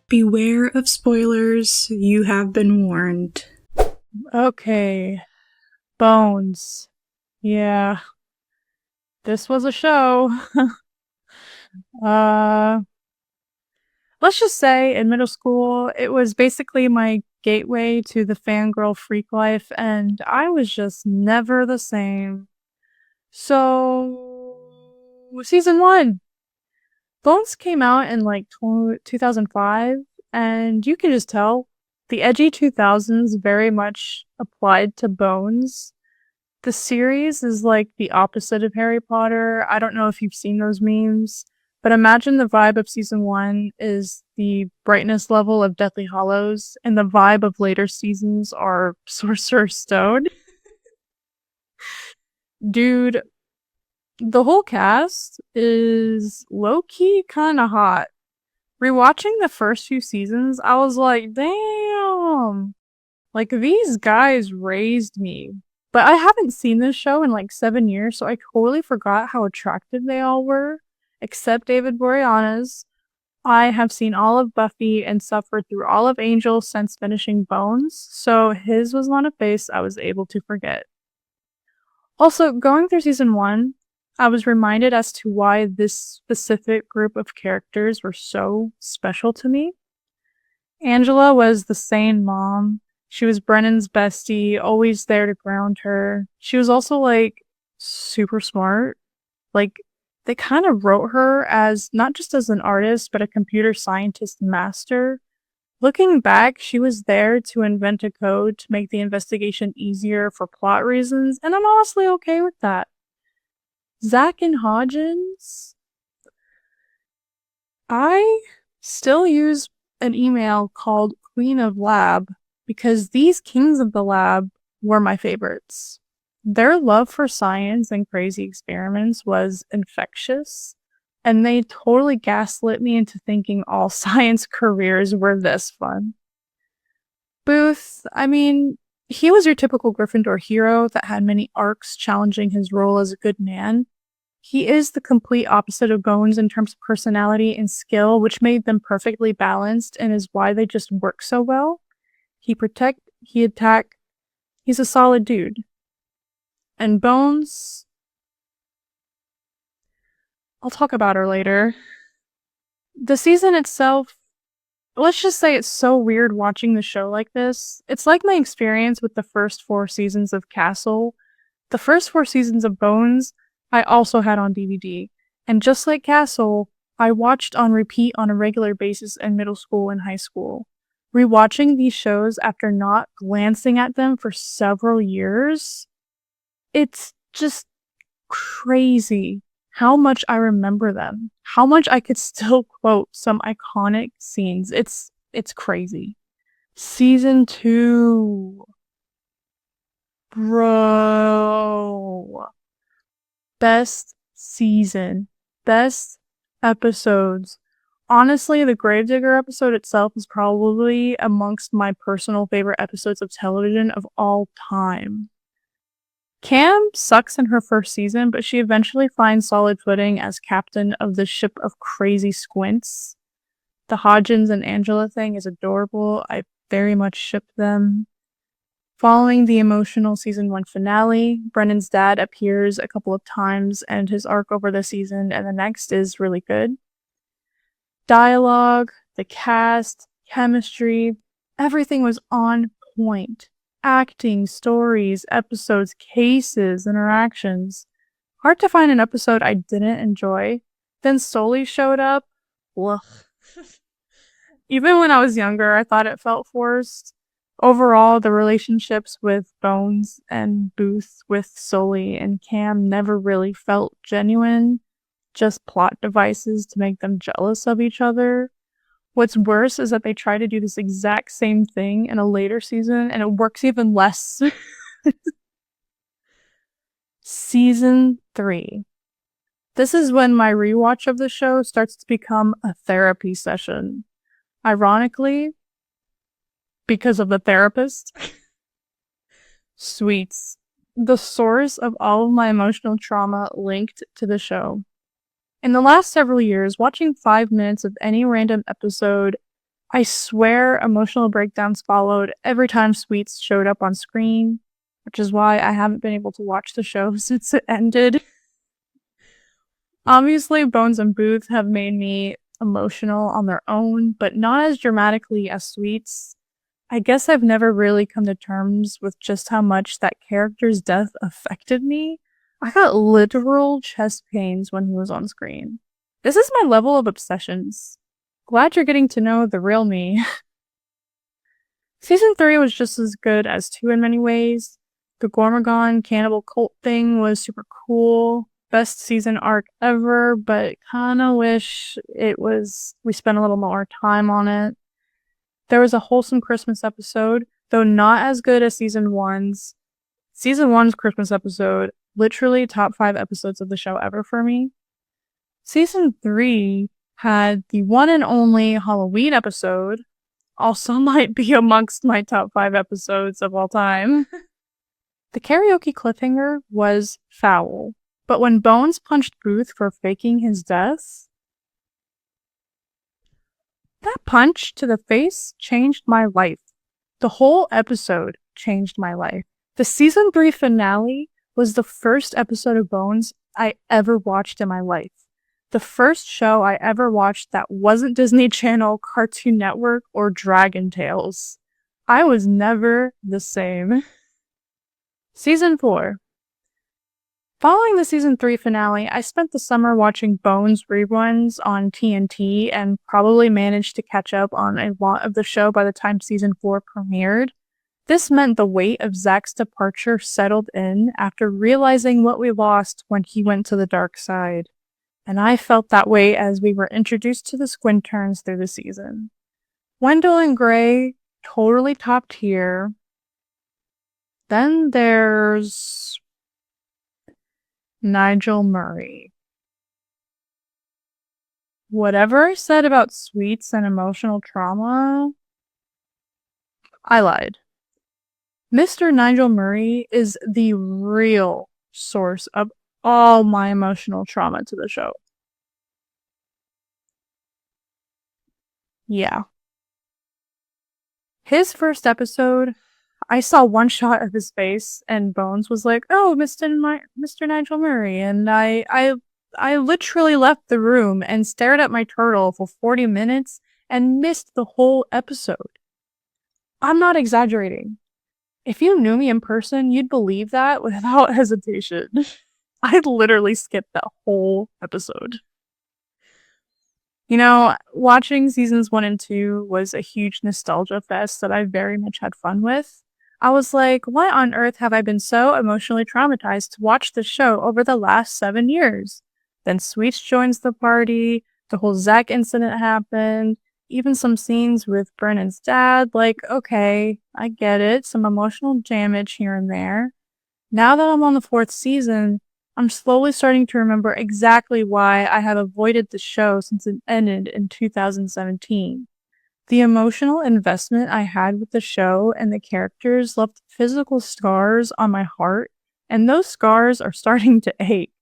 Beware of spoilers, you have been warned. Okay. Bones. Yeah. This was a show. uh, let's just say in middle school, it was basically my gateway to the fangirl freak life, and I was just never the same. So, season 1. Bones came out in like 2005, and you can just tell the edgy 2000s very much applied to Bones. The series is like the opposite of Harry Potter. I don't know if you've seen those memes, but imagine the vibe of season 1 is the brightness level of Deathly Hallows, and the vibe of later seasons are Sorcerer's Stone. Dude, the whole cast is low-key kinda hot. Rewatching the first few seasons, I was like, damn! Like, these guys raised me. But I haven't seen this show in like 7 years, so I totally forgot how attractive they all were, except David Boreanaz. I have seen all of Buffy and suffered through all of Angel since finishing Bones, so his was not a face I was able to forget. Also, going through season 1, I was reminded as to why this specific group of characters were so special to me. Angela was the sane mom. She was Brennan's bestie, always there to ground her. She was also, like, super smart. Like, they kind of wrote her as not just as an artist, but a computer scientist master. Looking back, she was there to invent a code to make the investigation easier for plot reasons, and I'm honestly okay with that. Zach and Hodgins? I still use an email called Queen of Lab because these kings of the lab were my favorites. Their love for science and crazy experiments was infectious, and they totally gaslit me into thinking all science careers were this fun. Booth, I mean, he was your typical Gryffindor hero that had many arcs challenging his role as a good man. He is the complete opposite of Bones in terms of personality and skill, which made them perfectly balanced and is why they just work so well. He protect, he attack, he's a solid dude. And Bones, I'll talk about her later. The season itself, let's just say it's so weird watching the show like this. It's like my experience with the first 4 seasons of Castle. The first 4 seasons of Bones, I also had on DVD. And just like Castle, I watched on repeat on a regular basis in middle school and high school. Rewatching these shows after not glancing at them for several years, it's just crazy how much I remember them. How much I could still quote some iconic scenes. It's crazy. Season 2. Bro. Best season. Best episodes. Honestly, the Gravedigger episode itself is probably amongst my personal favorite episodes of television of all time. Cam sucks in her first season, but she eventually finds solid footing as captain of the ship of crazy squints. The Hodgins and Angela thing is adorable. I very much ship them. Following the emotional season 1 finale, Brennan's dad appears a couple of times, and his arc over the season and the next is really good. Dialogue, the cast, chemistry, everything was on point. Acting, stories, episodes, cases, interactions. Hard to find an episode I didn't enjoy. Then Sully showed up. Ugh. Even when I was younger, I thought it felt forced. Overall, the relationships with Bones and Booth with Sully and Cam never really felt genuine, just plot devices to make them jealous of each other. What's worse is that they try to do this exact same thing in a later season, and it works even less. Season 3. This is when my rewatch of the show starts to become a therapy session. Ironically, because of the therapist. Sweets. The source of all of my emotional trauma linked to the show. In the last several years, watching 5 minutes of any random episode I swear emotional breakdowns followed every time Sweets showed up on screen, which is why I haven't been able to watch the show since it ended. Obviously, Bones and Booth have made me emotional on their own, but not as dramatically as Sweets. I guess I've never really come to terms with just how much that character's death affected me. I got literal chest pains when he was on screen. This is my level of obsessions. Glad you're getting to know the real me. Season 3 was just as good as 2 in many ways. The Gormagon cannibal cult thing was super cool. Best season arc ever, but kinda wish we spent a little more time on it. There was a wholesome Christmas episode, though not as good as Season 1's. Season 1's Christmas episode, literally top 5 episodes of the show ever for me. Season 3 had the one and only Halloween episode, also might be amongst my top 5 episodes of all time. The karaoke cliffhanger was foul, but when Bones punched Booth for faking his death, that punch to the face changed my life. The whole episode changed my life. The season 3 finale was the first episode of Bones I ever watched in my life. The first show I ever watched that wasn't Disney Channel, Cartoon Network, or Dragon Tales. I was never the same. Season 4. Following the season 3 finale, I spent the summer watching Bones reruns on TNT and probably managed to catch up on a lot of the show by the time season 4 premiered. This meant the weight of Zach's departure settled in after realizing what we lost when he went to the dark side. And I felt that way as we were introduced to the Squinterns through the season. Wendell and Gray, totally top tier. Then there's Nigel Murray. Whatever I said about Sweets and emotional trauma, I lied. Mr. Nigel Murray is the real source of all my emotional trauma to the show. Yeah. His first episode, I saw one shot of his face, and Bones was like, "Oh, Mr. Nigel Murray," and I literally left the room and stared at my turtle for 40 minutes and missed the whole episode. I'm not exaggerating. If you knew me in person, you'd believe that without hesitation. I literally skipped that whole episode. You know, watching seasons 1 and 2 was a huge nostalgia fest that I very much had fun with. I was like, why on earth have I been so emotionally traumatized to watch this show over the last 7 years? Then Sweets joins the party, the whole Zach incident happened, even some scenes with Brennan's dad, like, okay, I get it, some emotional damage here and there. Now that I'm on the 4th season, I'm slowly starting to remember exactly why I have avoided the show since it ended in 2017. The emotional investment I had with the show and the characters left physical scars on my heart, and those scars are starting to ache.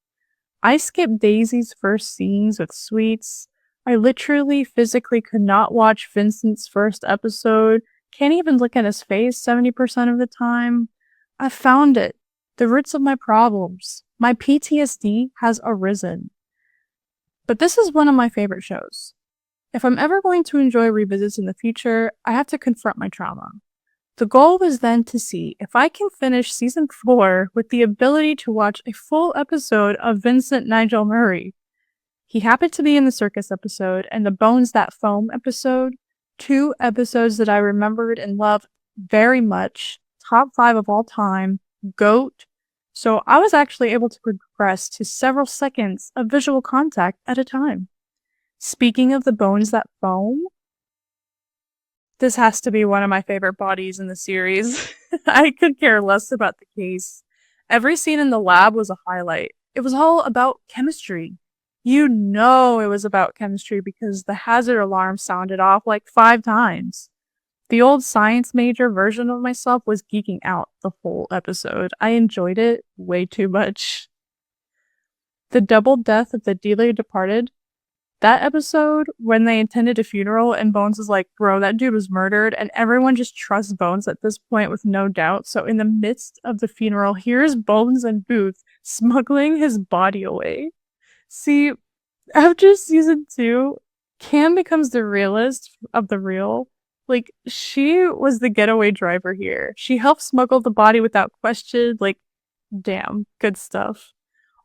I skipped Daisy's first scenes with Sweets. I literally physically could not watch Vincent's first episode, can't even look at his face 70% of the time. I found it. The roots of my problems. My PTSD has arisen. But this is one of my favorite shows. If I'm ever going to enjoy revisits in the future, I have to confront my trauma. The goal was then to see if I can finish season 4 with the ability to watch a full episode of Vincent Nigel Murray. He happened to be in the circus episode and the Bones That Foam episode, 2 episodes that I remembered and loved very much, top 5 of all time, GOAT. So I was actually able to progress to several seconds of visual contact at a time. Speaking of the Bones That Foam, this has to be one of my favorite bodies in the series. I could care less about the case. Every scene in the lab was a highlight. It was all about chemistry. You know it was about chemistry because the hazard alarm sounded off like 5 times. The old science major version of myself was geeking out the whole episode. I enjoyed it way too much. The double death of the dearly departed, That episode, when they attended a funeral and Bones is like, bro, that dude was murdered, and everyone just trusts Bones at this point with no doubt. So in the midst of the funeral, here's Bones and Booth smuggling his body away. See, after season 2, Cam becomes the realist of the real. Like, she was the getaway driver here. She helped smuggle the body without question. Like, damn, good stuff.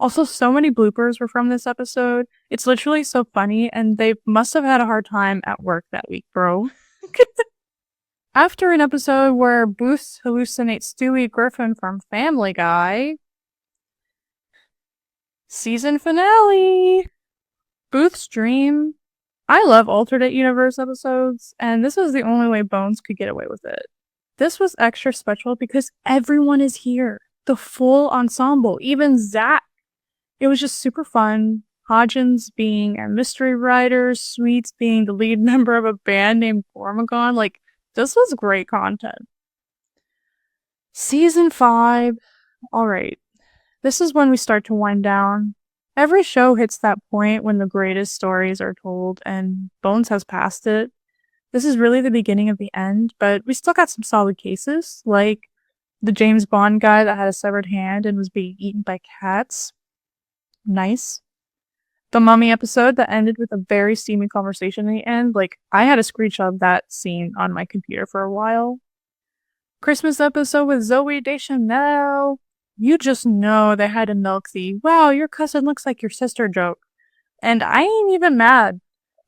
Also, so many bloopers were from this episode. It's literally so funny, and they must have had a hard time at work that week, bro. After an episode where Booth hallucinates Stewie Griffin from Family Guy, season finale! Booth's dream. I love alternate universe episodes, and this was the only way Bones could get away with it. This was extra special because everyone is here. The full ensemble, even Zach. It was just super fun. Hodgins being a mystery writer, Sweets being the lead member of a band named Gormagon. Like, this was great content. Season 5. Alright. This is when we start to wind down. Every show hits that point when the greatest stories are told, and Bones has passed it. This is really the beginning of the end, but we still got some solid cases, like the James Bond guy that had a severed hand and was being eaten by cats. Nice. The Mummy episode that ended with a very steamy conversation in the end. Like, I had a screenshot of that scene on my computer for a while. Christmas episode with Zoe Deschanel. You just know they had to milk the, wow, your cousin looks like your sister joke. And I ain't even mad.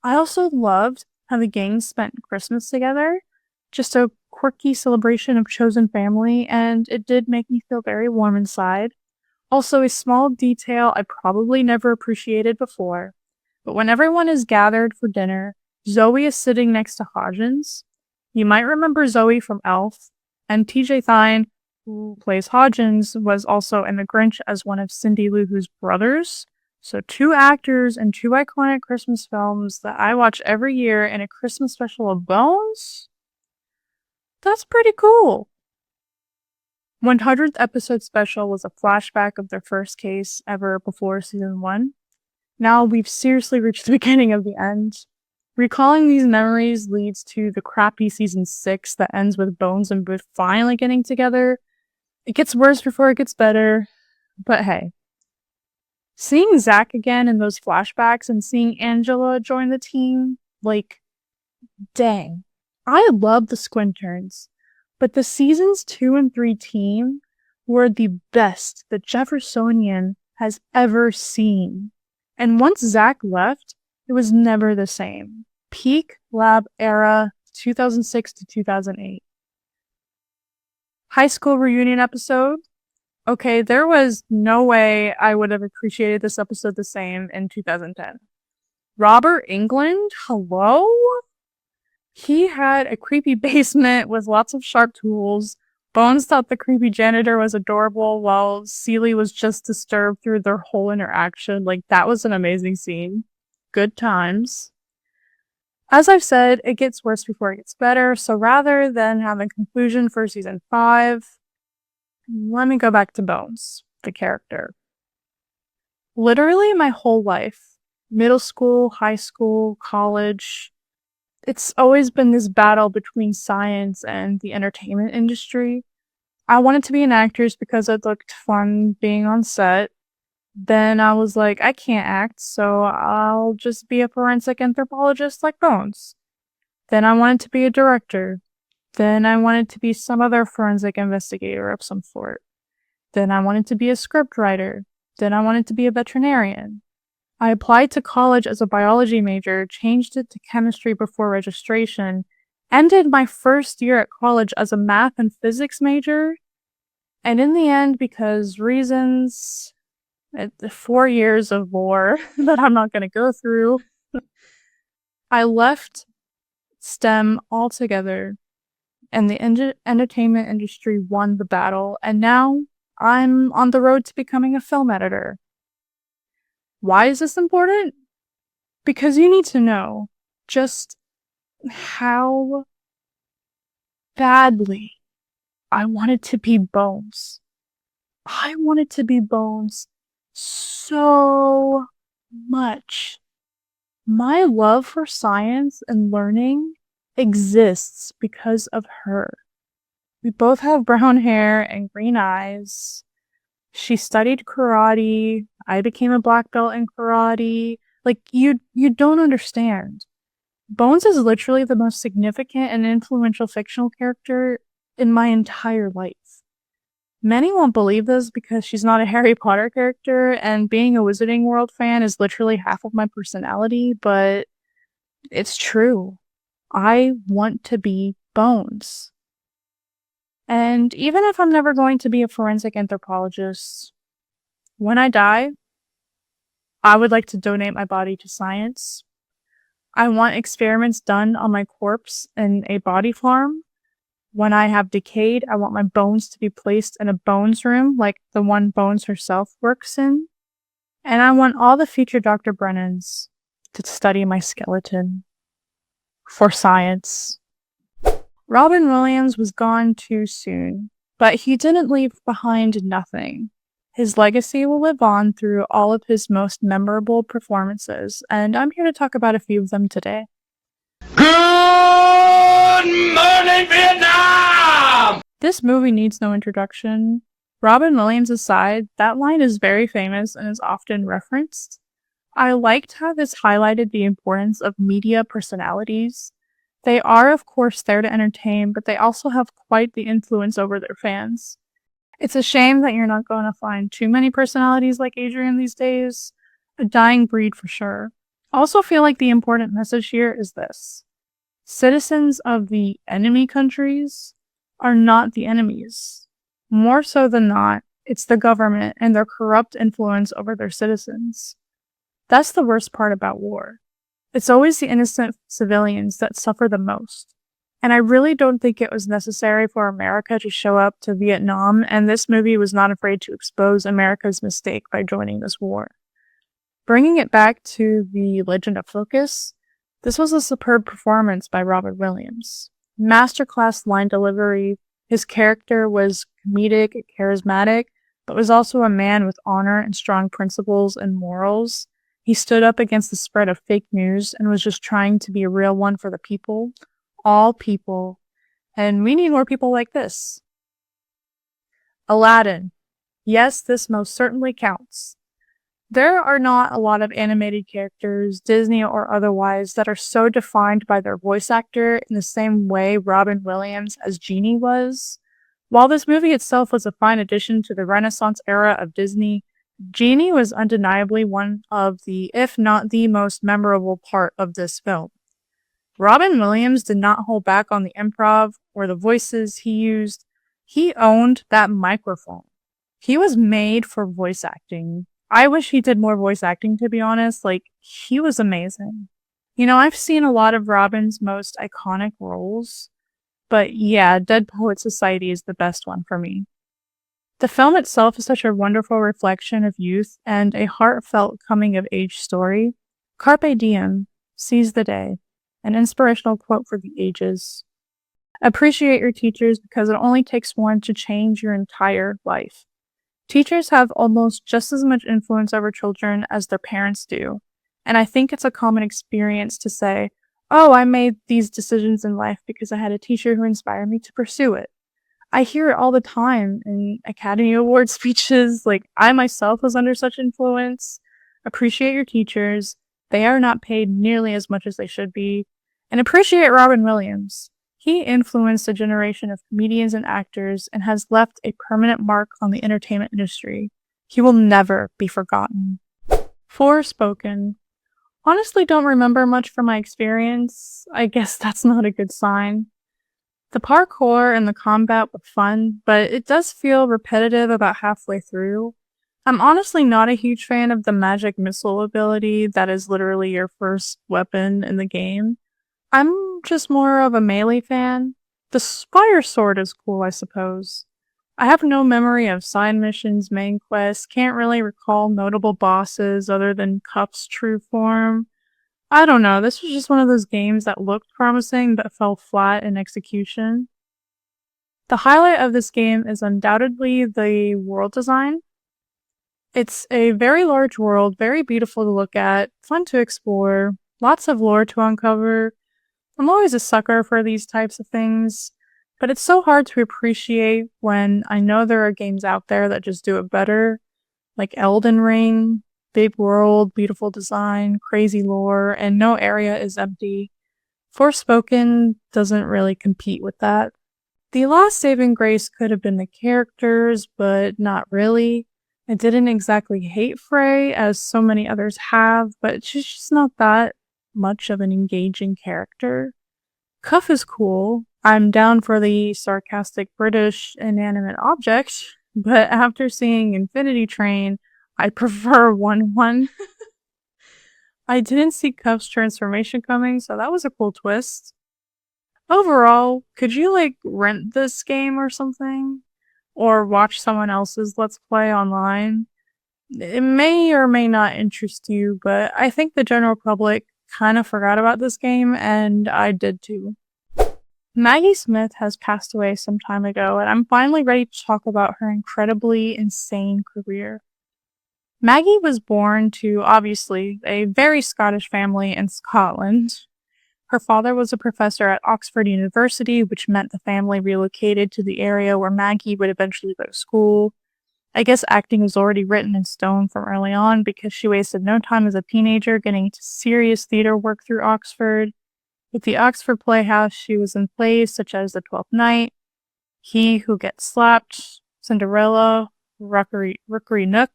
I also loved how the gang spent Christmas together. Just a quirky celebration of chosen family, and it did make me feel very warm inside. Also, a small detail I probably never appreciated before, but when everyone is gathered for dinner, Zoe is sitting next to Hodgins. You might remember Zoe from Elf, and TJ Thine, who plays Hodgins, was also in The Grinch as one of Cindy Lou Who's brothers. So 2 actors in 2 iconic Christmas films that I watch every year in a Christmas special of Bones? That's pretty cool. 100th episode special was a flashback of their first case ever before season 1. Now we've seriously reached the beginning of the end. Recalling these memories leads to the crappy season 6 that ends with Bones and Booth finally getting together. It gets worse before it gets better, but hey. Seeing Zach again in those flashbacks and seeing Angela join the team, like, dang. I love the Squinterns. But the seasons 2 and 3 team were the best that Jeffersonian has ever seen. And once Zach left, it was never the same. Peak Lab era, 2006 to 2008. High school reunion episode. Okay, there was no way I would have appreciated this episode the same in 2010. Robert England? Hello? He had a creepy basement with lots of sharp tools. Bones thought the creepy janitor was adorable, while Celie was just disturbed through their whole interaction. Like, that was an amazing scene. Good times. As I've said, it gets worse before it gets better, so rather than have a conclusion for season 5, let me go back to Bones, the character. Literally my whole life, middle school, high school, college, it's always been this battle between science and the entertainment industry. I wanted to be an actress because it looked fun being on set. Then I was like, I can't act, so I'll just be a forensic anthropologist like Bones. Then I wanted to be a director. Then I wanted to be some other forensic investigator of some sort. Then I wanted to be a scriptwriter. Then I wanted to be a veterinarian. I applied to college as a biology major, changed it to chemistry before registration, ended my first year at college as a math and physics major, and in the end, because reasons, 4 years of lore that I'm not going to go through, I left STEM altogether, and the entertainment industry won the battle, and now I'm on the road to becoming a film editor. Why is this important? Because you need to know just how badly I wanted to be Bones. I wanted to be Bones so much. My love for science and learning exists because of her. We both have brown hair and green eyes. She studied karate. I became a black belt in karate. Like, you don't understand. Bones is literally the most significant and influential fictional character in my entire life. Many won't believe this because she's not a Harry Potter character, and being a Wizarding World fan is literally half of my personality, but it's true. I want to be Bones. And even if I'm never going to be a forensic anthropologist, when I die, I would like to donate my body to science. I want experiments done on my corpse in a body farm. When I have decayed, I want my bones to be placed in a bones room like the one Bones herself works in. And I want all the future Dr. Brennans to study my skeleton for science. Robin Williams was gone too soon, but he didn't leave behind nothing. His legacy will live on through all of his most memorable performances, and I'm here to talk about a few of them today. Good morning, Vietnam! This movie needs no introduction. Robin Williams aside, that line is very famous and is often referenced. I liked how this highlighted the importance of media personalities. They are, of course, there to entertain, but they also have quite the influence over their fans. It's a shame that you're not going to find too many personalities like Adrian these days. A dying breed for sure. I also feel like the important message here is this. Citizens of the enemy countries are not the enemies. More so than not, it's the government and their corrupt influence over their citizens. That's the worst part about war. It's always the innocent civilians that suffer the most. And I really don't think it was necessary for America to show up to Vietnam, and this movie was not afraid to expose America's mistake by joining this war. Bringing it back to The Legend of Focus, this was a superb performance by Robin Williams. Masterclass line delivery, his character was comedic, charismatic, but was also a man with honor and strong principles and morals. He stood up against the spread of fake news and was just trying to be a real one for the people. All people. And we need more people like this. Aladdin. Yes, this most certainly counts. There are not a lot of animated characters, Disney or otherwise, that are so defined by their voice actor in the same way Robin Williams as Genie was. While this movie itself was a fine addition to the Renaissance era of Disney, Genie was undeniably one of the, if not the most memorable part of this film. Robin Williams did not hold back on the improv or the voices he used. He owned that microphone. He was made for voice acting. I wish he did more voice acting, to be honest. Like, he was amazing. You know, I've seen a lot of Robin's most iconic roles, but yeah, Dead Poet Society is the best one for me. The film itself is such a wonderful reflection of youth and a heartfelt coming-of-age story. Carpe diem, seize the day, an inspirational quote for the ages. Appreciate your teachers because it only takes one to change your entire life. Teachers have almost just as much influence over children as their parents do, and I think it's a common experience to say, oh, I made these decisions in life because I had a teacher who inspired me to pursue it. I hear it all the time in Academy Award speeches, like I myself was under such influence. Appreciate your teachers. They are not paid nearly as much as they should be. And appreciate Robin Williams. He influenced a generation of comedians and actors and has left a permanent mark on the entertainment industry. He will never be forgotten. Forespoken. Honestly, don't remember much from my experience. I guess that's not a good sign. The parkour and the combat were fun, but it does feel repetitive about halfway through. I'm honestly not a huge fan of the magic missile ability that is literally your first weapon in the game. I'm just more of a melee fan. The Spire Sword is cool, I suppose. I have no memory of side missions, main quests, can't really recall notable bosses other than Cup's true form. I don't know, this was just one of those games that looked promising but fell flat in execution. The highlight of this game is undoubtedly the world design. It's a very large world, very beautiful to look at, fun to explore. Lots of lore to uncover. I'm always a sucker for these types of things, but it's so hard to appreciate when I know there are games out there that just do it better, like Elden Ring, big world, beautiful design, crazy lore, and no area is empty. Forespoken doesn't really compete with that. The last saving grace could have been the characters, but not really. I didn't exactly hate Frey, as so many others have, but she's just not that much of an engaging character. Cuff is cool. I'm down for the sarcastic British inanimate object, but after seeing Infinity Train, I prefer 1-1. I didn't see Cuff's transformation coming, so that was a cool twist. Overall, could you rent this game or something? Or watch someone else's Let's Play online? It may or may not interest you, but I think the general public kind of forgot about this game, and I did too. Maggie Smith has passed away some time ago, and I'm finally ready to talk about her incredibly insane career. Maggie was born to, obviously, a very Scottish family in Scotland. Her father was a professor at Oxford University, which meant the family relocated to the area where Maggie would eventually go to school. I guess acting was already written in stone from early on because she wasted no time as a teenager getting into serious theater work through Oxford. With the Oxford Playhouse, she was in plays such as The Twelfth Night, He Who Gets Slapped, Cinderella, Rookery Nook,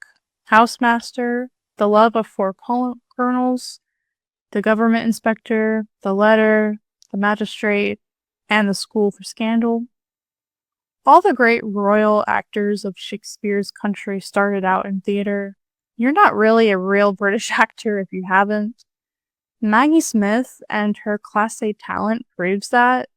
Housemaster, The Love of Four Colonels, The Government Inspector, The Letter, The Magistrate, and The School for Scandal. All the great royal actors of Shakespeare's country started out in theater. You're not really a real British actor if you haven't. Maggie Smith and her Class A talent proves that.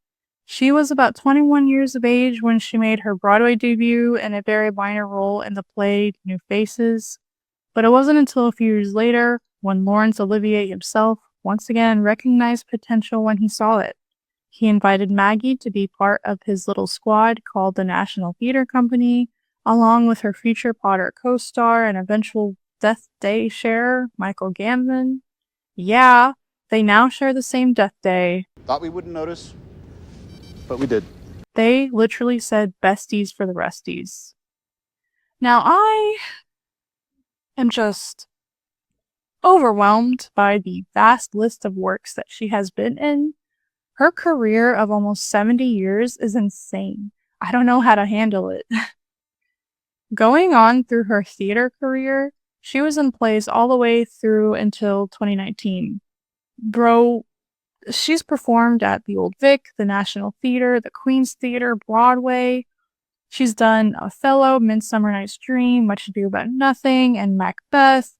She was about 21 years of age when she made her Broadway debut in a very minor role in the play New Faces, but it wasn't until a few years later when Laurence Olivier himself once again recognized potential when he saw it. He invited Maggie to be part of his little squad called the National Theatre Company, along with her future Potter co-star and eventual Death Day sharer, Michael Gambon. Yeah, they now share the same Death Day. Thought we wouldn't notice, but we did. They literally said besties for the resties. Now I am just overwhelmed by the vast list of works that she has been in. Her career of almost 70 years is insane. I don't know how to handle it. Going on through her theater career, she was in plays all the way through until 2019. Bro, she's performed at the Old Vic, the National Theatre, the Queen's Theatre, Broadway. She's done Othello, Midsummer Night's Dream, Much Ado About Nothing, and Macbeth.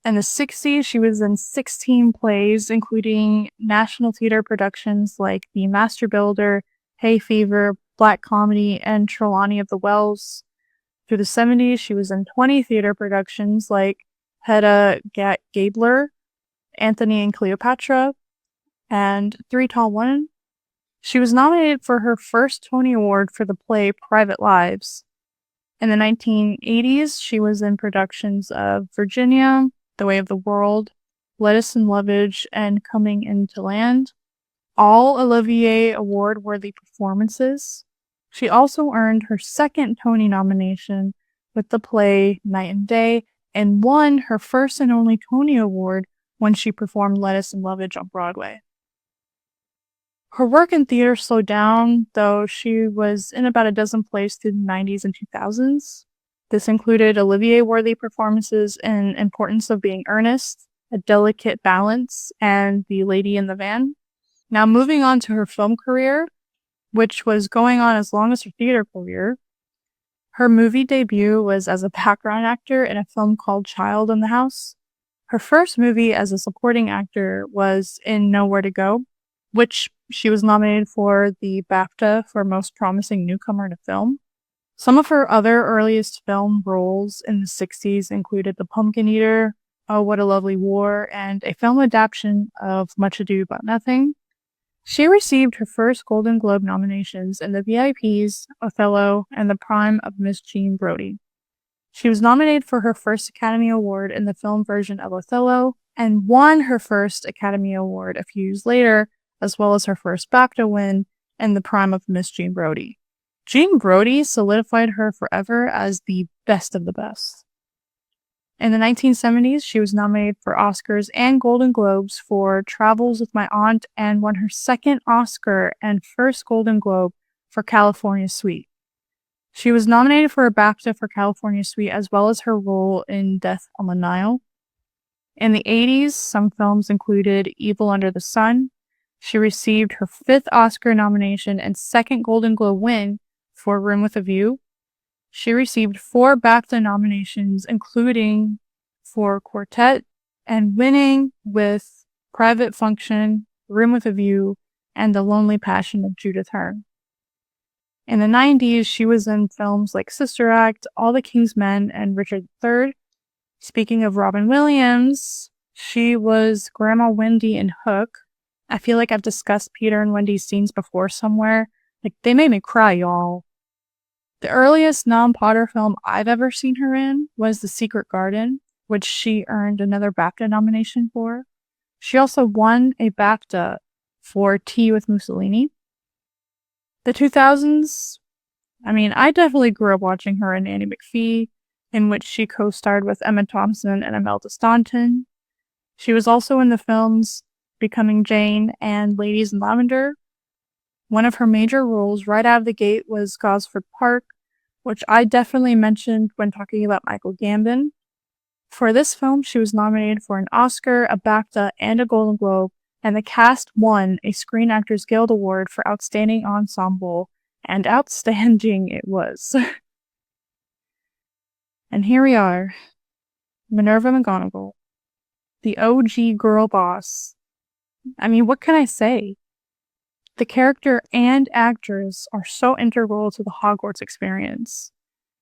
In the 60s, she was in 16 plays, including National Theatre productions like The Master Builder, Hay Fever, Black Comedy, and Trelawney of the Wells. Through the 70s, she was in 20 theater productions like Hedda Gabler, Antony and Cleopatra, and Three Tall Women. She was nominated for her first Tony Award for the play Private Lives. In the 1980s, she was in productions of Virginia, The Way of the World, Lettuce and Lovage, and Coming Into Land. All Olivier Award-worthy performances. She also earned her second Tony nomination with the play Night and Day, and won her first and only Tony Award when she performed Lettuce and Lovage on Broadway. Her work in theater slowed down, though she was in about a dozen plays through the 90s and 2000s. This included Olivier-worthy performances in Importance of Being Earnest, A Delicate Balance, and The Lady in the Van. Now moving on to her film career, which was going on as long as her theater career. Her movie debut was as a background actor in a film called Child in the House. Her first movie as a supporting actor was in Nowhere to Go, which she was nominated for the BAFTA for Most Promising Newcomer in a Film. Some of her other earliest film roles in the 60s included The Pumpkin Eater, Oh What a Lovely War, and a film adaptation of Much Ado About Nothing. She received her first Golden Globe nominations in The VIPs, Othello, and The Prime of Miss Jean Brodie. She was nominated for her first Academy Award in the film version of Othello, and won her first Academy Award a few years later, as well as her first BAFTA win in the prime of Miss Jean Brodie. Jean Brodie solidified her forever as the best of the best. In the 1970s, she was nominated for Oscars and Golden Globes for Travels with My Aunt and won her second Oscar and first Golden Globe for California Suite. She was nominated for a BAFTA for California Suite as well as her role in Death on the Nile. In the 80s, some films included Evil Under the Sun. She received her fifth Oscar nomination and second Golden Globe win for Room with a View. She received 4 BAFTA nominations, including for Quartet, and winning with Private Function, Room with a View, and The Lonely Passion of Judith Hearn. In the 90s, she was in films like Sister Act, All the King's Men, and Richard III. Speaking of Robin Williams, she was Grandma Wendy in Hook. I feel like I've discussed Peter and Wendy's scenes before somewhere. Like, they made me cry, y'all. The earliest non-Potter film I've ever seen her in was The Secret Garden, which she earned another BAFTA nomination for. She also won a BAFTA for Tea with Mussolini. The 2000s, I definitely grew up watching her in Annie McPhee, in which she co-starred with Emma Thompson and Imelda Staunton. She was also in the films Becoming Jane and Ladies in Lavender. One of her major roles right out of the gate was Gosford Park, which I definitely mentioned when talking about Michael Gambon. For this film, she was nominated for an Oscar, a BAFTA, and a Golden Globe, and the cast won a Screen Actors Guild Award for Outstanding Ensemble, and outstanding it was. And here we are, Minerva McGonagall, the OG girl boss. What can I say? The character and actors are so integral to the Hogwarts experience.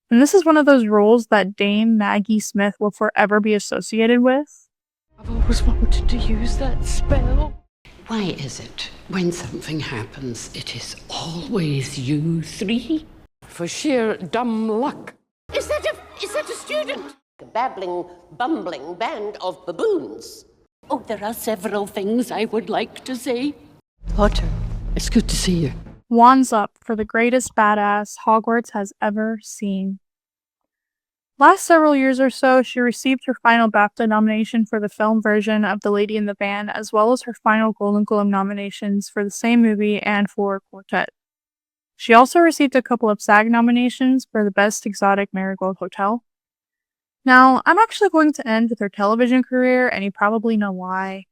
And this is one of those roles that Dame Maggie Smith will forever be associated with. I've always wanted to use that spell. Why is it, when something happens, it is always you three? For sheer dumb luck. Is that a student? A babbling, bumbling band of baboons. Oh, there are several things I would like to say. Potter, it's good to see you. Wands up for the greatest badass Hogwarts has ever seen. Last several years or so, she received her final BAFTA nomination for the film version of The Lady and the Band, as well as her final Golden Globe nominations for the same movie and for Quartet. She also received a couple of SAG nominations for the Best Exotic Marigold Hotel. Now, I'm actually going to end with her television career, and you probably know why.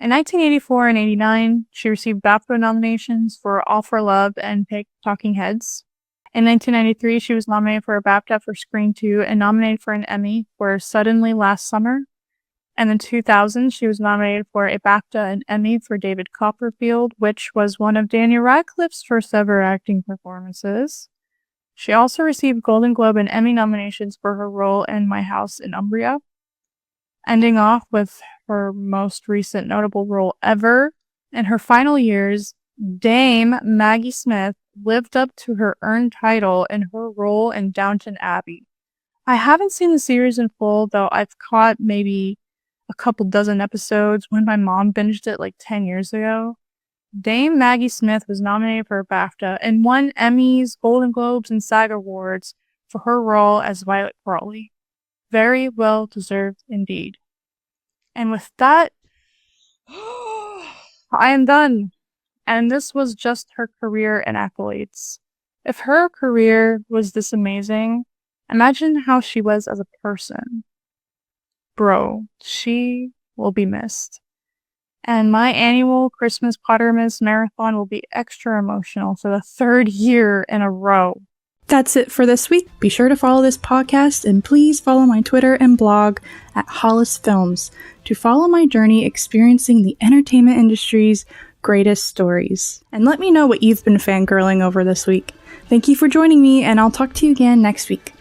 In 1984 and 89, she received BAFTA nominations for All for Love and Talking Heads. In 1993, she was nominated for a BAFTA for Scream 2 and nominated for an Emmy for Suddenly Last Summer. And in 2000, she was nominated for a BAFTA and Emmy for David Copperfield, which was one of Daniel Radcliffe's first ever acting performances. She also received Golden Globe and Emmy nominations for her role in My House in Umbria. Ending off with her most recent notable role ever. In her final years, Dame Maggie Smith lived up to her earned title in her role in Downton Abbey. I haven't seen the series in full, though I've caught maybe a couple dozen episodes when my mom binged it like 10 years ago. Dame Maggie Smith was nominated for a BAFTA and won Emmys, Golden Globes, and SAG Awards for her role as Violet Crawley. Very well deserved indeed. And with that, I am done. And this was just her career and accolades. If her career was this amazing, imagine how she was as a person. Bro, she will be missed. And my annual Christmas Pottermas Marathon will be extra emotional for the 3rd year in a row. That's it for this week. Be sure to follow this podcast and please follow my Twitter and blog at Hollis Films to follow my journey experiencing the entertainment industry's greatest stories. And let me know what you've been fangirling over this week. Thank you for joining me, and I'll talk to you again next week.